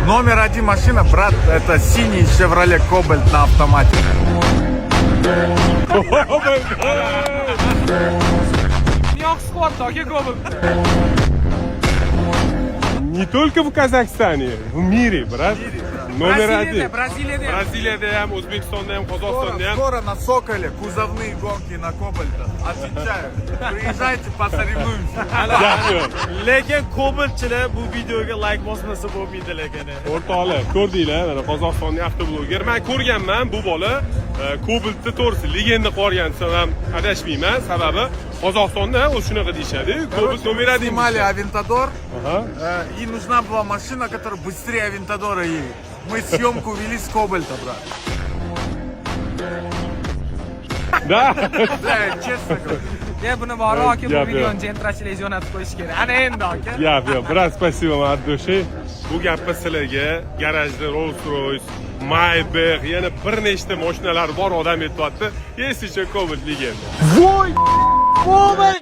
Номер один машина, брат, это синий Chevrolet Cobalt на автомате. Не только в Казахстане, в мире, брат. Номер один. Бразилияда ham, O'zbekistonda ham, Qozog'istonda ham. Скоро на Соколе кузовные гонки на Кобальта. Отвечаю. Приезжайте, посоревнуемся. Lekin Cobaltchilar bu videoga like bosmasa bo'lmaydi lekin. O'rtoqlar, ko'rdinglar, mana Qozog'istonning avtobloger. Men ko'rganman, bu bola Cobaltni to'g'risi legenda qolgan desam ham adashmayman. Sababi Qozog'istonda o'z shunaqa deyishadi. Cobalt номер один. Снимали Aventador, Ага. и нужна была машина, которая быстрее Aventadora едет. Мы съемку вели с Кобальта, брат. Да. Да, честно говорю. Ya buni bor aka bu Gap yo'q. videoni jentrachilik jo'natib qo'yish kerak. Ana endi aka. Yo'q, brат, спасибо, Mardoshi. Bu gapni sizlarga garajda Rolls-Royce, Maybach, yana bir nechta mashinalar bor odam aytyapti. Esicha Cobalt legenda. Voy! Cobalt